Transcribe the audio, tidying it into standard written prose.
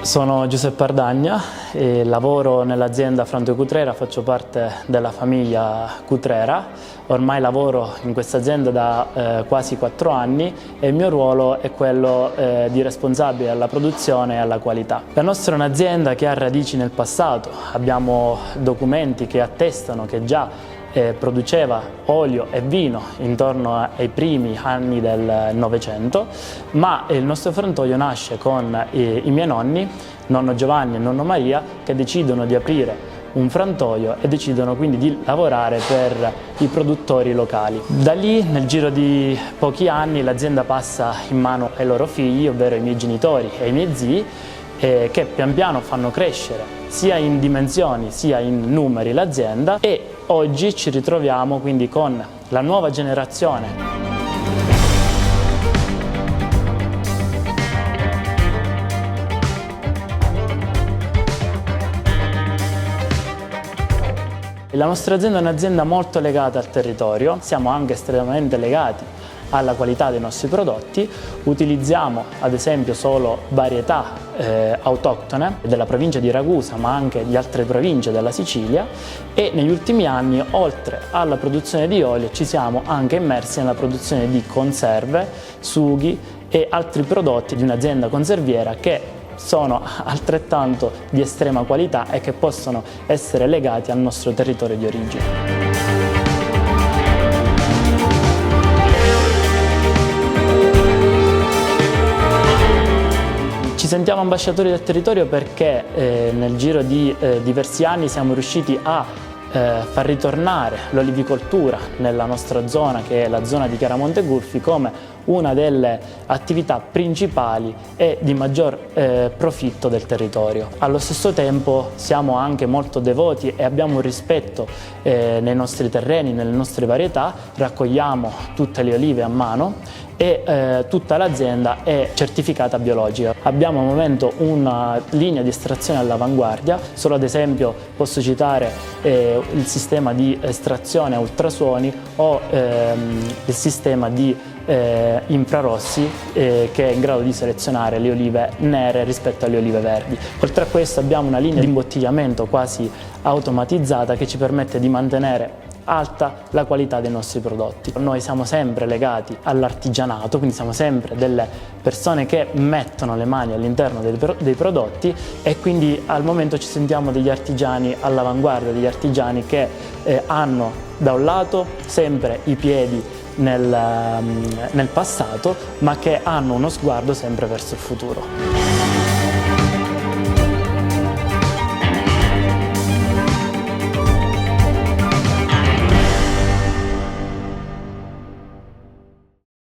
Sono Giuseppe Ardagna e lavoro nell'azienda Franto Cutrera, faccio parte della famiglia Cutrera. Ormai lavoro in questa azienda da quasi 4 anni e il mio ruolo è quello di responsabile alla produzione e alla qualità. La nostra è un'azienda che ha radici nel passato, abbiamo documenti che attestano che già produceva olio e vino intorno ai primi anni del Novecento, ma il nostro frantoio nasce con i miei nonni, nonno Giovanni e nonno Maria, che decidono di aprire un frantoio e decidono quindi di lavorare per i produttori locali. Da lì, nel giro di pochi anni, l'azienda passa in mano ai loro figli, ovvero ai miei genitori e ai miei zii, che pian piano fanno crescere sia in dimensioni sia in numeri l'azienda, e oggi ci ritroviamo quindi con la nuova generazione. La nostra azienda è un'azienda molto legata al territorio, siamo anche estremamente legati alla qualità dei nostri prodotti. Utilizziamo ad esempio solo varietà autoctone della provincia di Ragusa, ma anche di altre province della Sicilia, e negli ultimi anni, oltre alla produzione di olio, ci siamo anche immersi nella produzione di conserve, sughi e altri prodotti di un'azienda conserviera che sono altrettanto di estrema qualità e che possono essere legati al nostro territorio di origine. Ci sentiamo ambasciatori del territorio perché nel giro di diversi anni siamo riusciti a far ritornare l'olivicoltura nella nostra zona, che è la zona di Chiaramonte Gulfi, come una delle attività principali e di maggior profitto del territorio. Allo stesso tempo siamo anche molto devoti e abbiamo un rispetto nei nostri terreni, nelle nostre varietà, raccogliamo tutte le olive a mano e tutta l'azienda è certificata biologica. Abbiamo al momento una linea di estrazione all'avanguardia, solo ad esempio posso citare il sistema di estrazione a ultrasuoni o il sistema di infrarossi che è in grado di selezionare le olive nere rispetto alle olive verdi. Oltre a questo abbiamo una linea di imbottigliamento quasi automatizzata che ci permette di mantenere alta la qualità dei nostri prodotti. Noi siamo sempre legati all'artigianato, quindi siamo sempre delle persone che mettono le mani all'interno dei prodotti, e quindi al momento ci sentiamo degli artigiani all'avanguardia, degli artigiani che hanno da un lato sempre i piedi nel passato, ma che hanno uno sguardo sempre verso il futuro.